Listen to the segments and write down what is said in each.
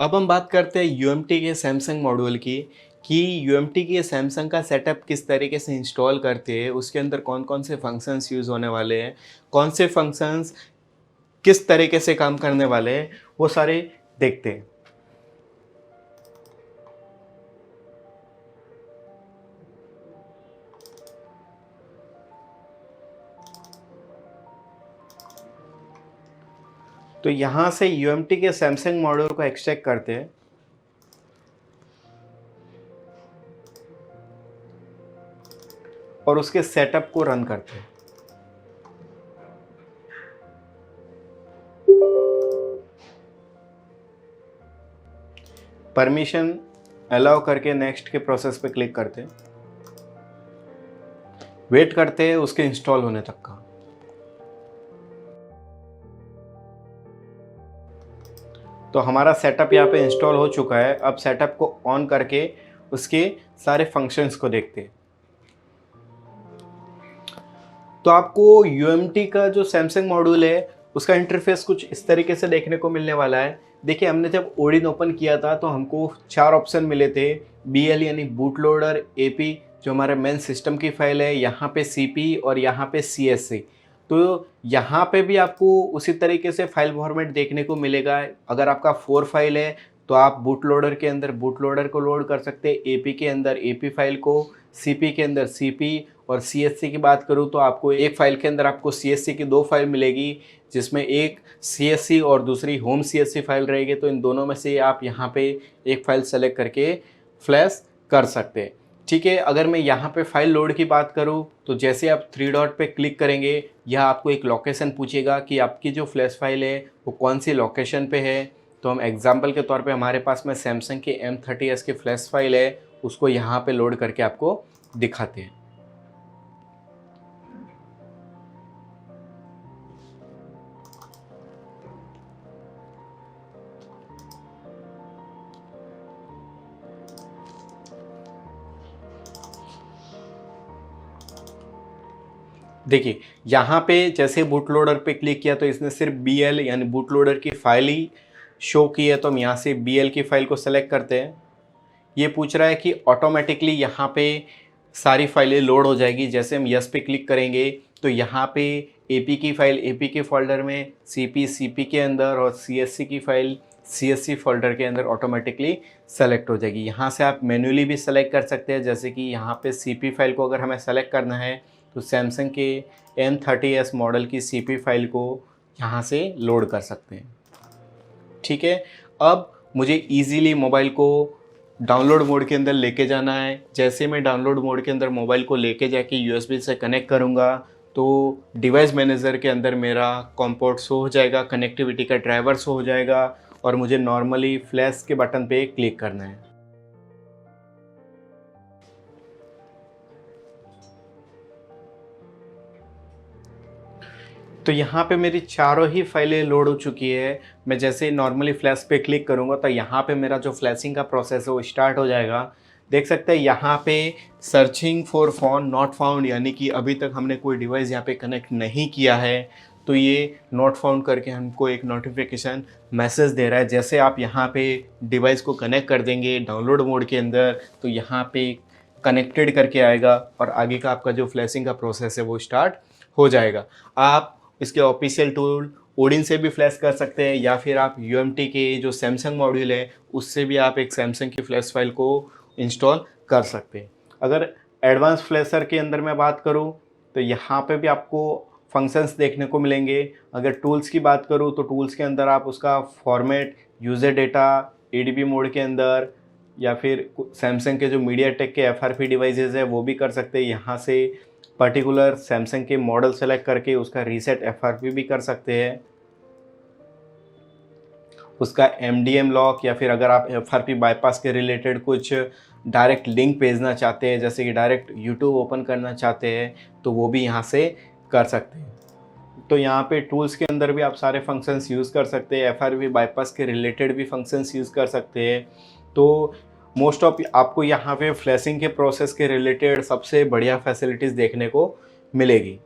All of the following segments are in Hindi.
अब हम बात करते हैं यूएमटी के सैमसंग मॉड्यूल की कि यूएमटी के सैमसंग का सेटअप किस तरीके से इंस्टॉल करते हैं, उसके अंदर कौन कौन से फंक्शंस यूज़ होने वाले हैं, कौन से फंक्शंस किस तरीके से काम करने वाले हैं, वो सारे देखते हैं। तो यहाँ से यूएमटी के सैमसंग मॉड्यूल को एक्सट्रैक्ट करते हैं और उसके सेटअप को रन करते हैं। परमिशन अलाउ करके नेक्स्ट के प्रोसेस पे क्लिक करते हैं, वेट करते हैं उसके इंस्टॉल होने तक का। तो हमारा सेटअप यहाँ पे इंस्टॉल हो चुका है। अब सेटअप को ऑन करके उसके सारे फंक्शंस को देखते हैं। तो आपको यूएमटी का जो सैमसंग मॉड्यूल है उसका इंटरफेस कुछ इस तरीके से देखने को मिलने वाला है। देखिए, हमने जब ओडिन ओपन किया था तो हमको 4 ऑप्शन मिले थे। बीएल यानी बूट लोडर, एपी जो हमारे मेन सिस्टम की फाइल है, यहाँ पे सीपी और यहाँ पे सीएससी। तो यहाँ पे भी आपको उसी तरीके से फाइल फॉर्मेट देखने को मिलेगा। अगर आपका 4 फाइल है तो आप बूट लोडर के अंदर बूट लोडर को लोड कर सकते हैं, एपी के अंदर एपी फाइल को, सीपी के अंदर सीपी, और सीएससी की बात करूँ तो आपको एक फाइल के अंदर आपको सीएससी की 2 फाइल मिलेगी, जिसमें एक सीएससी और दूसरी होम सीएससी फाइल रहेगी। तो इन दोनों में से आप यहाँ पे एक फाइल सेलेक्ट करके फ्लैश कर सकते हैं। ठीक है, अगर मैं यहाँ पे फाइल लोड की बात करूँ तो जैसे आप 3 डॉट पे क्लिक करेंगे, यह आपको एक लोकेशन पूछेगा कि आपकी जो फ्लैश फाइल है वो कौन सी लोकेशन पे है। तो हम एग्जाम्पल के तौर पे हमारे पास में सैमसंग की M30s की फ्लैश फाइल है, उसको यहाँ पे लोड करके आपको दिखाते हैं। देखिए, यहाँ पे जैसे बूट लोडर पे क्लिक किया तो इसने सिर्फ बीएल यानी बूट लोडर की फाइल ही शो की है। तो हम यहाँ से बीएल की फाइल को सेलेक्ट करते हैं। ये पूछ रहा है कि ऑटोमेटिकली यहाँ पे सारी फाइलें लोड हो जाएगी। जैसे हम यस पे क्लिक करेंगे तो यहाँ पे एपी की फाइल एपी के फोल्डर में, सीपी सीपी के अंदर और सीएससी की फाइल सीएससी फोल्डर के अंदर ऑटोमेटिकली सेलेक्ट हो जाएगी। यहाँ से आप मैन्युअली भी सेलेक्ट कर सकते हैं। जैसे कि यहाँ पे सीपी फाइल को अगर हमें सेलेक्ट करना है तो सैमसंग के M30s मॉडल की सीपी फाइल को यहाँ से लोड कर सकते हैं। ठीक है, अब मुझे ईजीली मोबाइल को डाउनलोड मोड के अंदर लेके जाना है। जैसे मैं डाउनलोड मोड के अंदर मोबाइल को लेके जाके यूएसबी से कनेक्ट करूँगा तो डिवाइस मैनेजर के अंदर मेरा कॉम पोर्ट शो हो जाएगा, कनेक्टिविटी का ड्राइवर शो हो जाएगा और मुझे नॉर्मली फ्लैश के बटन पे क्लिक करना है। तो यहाँ पे मेरी चारों ही फाइलें लोड हो चुकी है। मैं जैसे नॉर्मली फ्लैश पे क्लिक करूँगा तो यहाँ पे मेरा जो फ्लैशिंग का प्रोसेस है वो स्टार्ट हो जाएगा। देख सकते हैं यहाँ पे searching for phone not found, यानी कि अभी तक हमने कोई डिवाइस यहाँ पे कनेक्ट नहीं किया है तो ये नॉट फाउंड करके हमको एक नोटिफिकेशन मैसेज दे रहा है। जैसे आप यहाँ पे डिवाइस को कनेक्ट कर देंगे डाउनलोड मोड के अंदर तो यहाँ पे कनेक्टेड करके आएगा और आगे का आपका जो फ्लैशिंग का प्रोसेस है वो स्टार्ट हो जाएगा। आप इसके ऑफिशियल टूल ओडिन से भी फ्लैश कर सकते हैं या फिर आप यूएमटी के जो सैमसंग मॉड्यूल है उससे भी आप एक सैमसंग की फ्लैश फाइल को इंस्टॉल कर सकते हैं। अगर एडवांस फ्लैशर के अंदर मैं बात करूं तो यहाँ पे भी आपको फंक्शंस देखने को मिलेंगे। अगर टूल्स की बात करूं तो टूल्स के अंदर आप उसका format, user data, ADB mode के अंदर या फिर सैमसंग के जो मीडिया टेक के एफआरपी डिवाइसेस है वो भी कर सकते हैं। यहाँ से पर्टिकुलर सैमसंग के मॉडल सेलेक्ट करके उसका रीसेट एफआरपी भी कर सकते हैं। उसका एमडीएम लॉक या फिर अगर आप एफआरपी बाईपास के रिलेटेड कुछ डायरेक्ट लिंक भेजना चाहते हैं, जैसे कि डायरेक्ट यूट्यूब ओपन करना चाहते हैं तो वो भी यहाँ से कर सकते हैं। तो यहाँ पे टूल्स के अंदर भी आप सारे फंक्शंस यूज़ कर सकते हैं। एफआरपी बाईपास के रिलेटेड भी फंक्शंस यूज़ कर सकते हैं। तो मोस्ट ऑफ आपको यहाँ पे फ्लैशिंग के प्रोसेस के रिलेटेड सबसे बढ़िया फैसिलिटीज़ देखने को मिलेगी।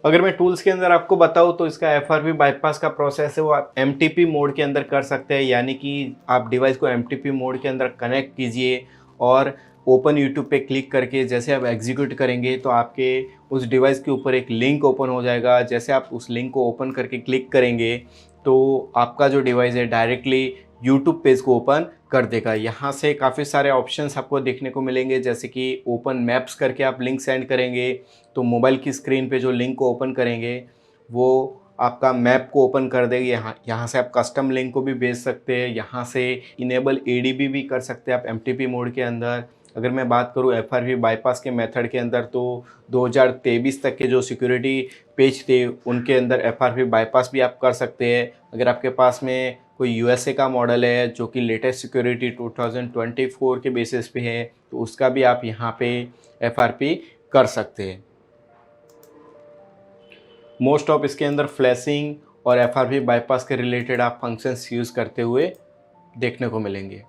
अगर मैं टूल्स के अंदर आपको बताऊँ तो इसका FRP बाईपास का प्रोसेस है वो आप MTP मोड के अंदर कर सकते हैं, यानी कि आप डिवाइस को MTP मोड के अंदर कनेक्ट कीजिए और ओपन यूट्यूब पे क्लिक करके जैसे आप एग्जीक्यूट करेंगे तो आपके उस डिवाइस के ऊपर एक लिंक ओपन हो जाएगा। जैसे आप उस लिंक को ओपन करके क्लिक करेंगे तो आपका जो डिवाइस है डायरेक्टली यूट्यूब पेज को ओपन कर देगा। यहाँ से काफ़ी सारे ऑप्शंस आपको देखने को मिलेंगे, जैसे कि ओपन मैप्स करके आप लिंक सेंड करेंगे तो मोबाइल की स्क्रीन पे जो लिंक को ओपन करेंगे वो आपका मैप को ओपन कर देगी। यहाँ से आप कस्टम लिंक को भी भेज सकते हैं। यहाँ से इनेबल ADB भी कर सकते हैं आप MTP मोड के अंदर। अगर मैं बात करूँ FRP बाईपास के मेथड के अंदर तो 2023 तक के जो सिक्योरिटी पेज थे उनके अंदर FRP बाईपास भी आप कर सकते हैं। अगर आपके पास में कोई USA का मॉडल है जो कि लेटेस्ट सिक्योरिटी 2024 के बेसिस पे है तो उसका भी आप यहाँ पे FRP कर सकते हैं। मोस्ट ऑफ इसके अंदर फ्लैशिंग और FRP बाईपास के रिलेटेड आप फंक्शंस यूज़ करते हुए देखने को मिलेंगे।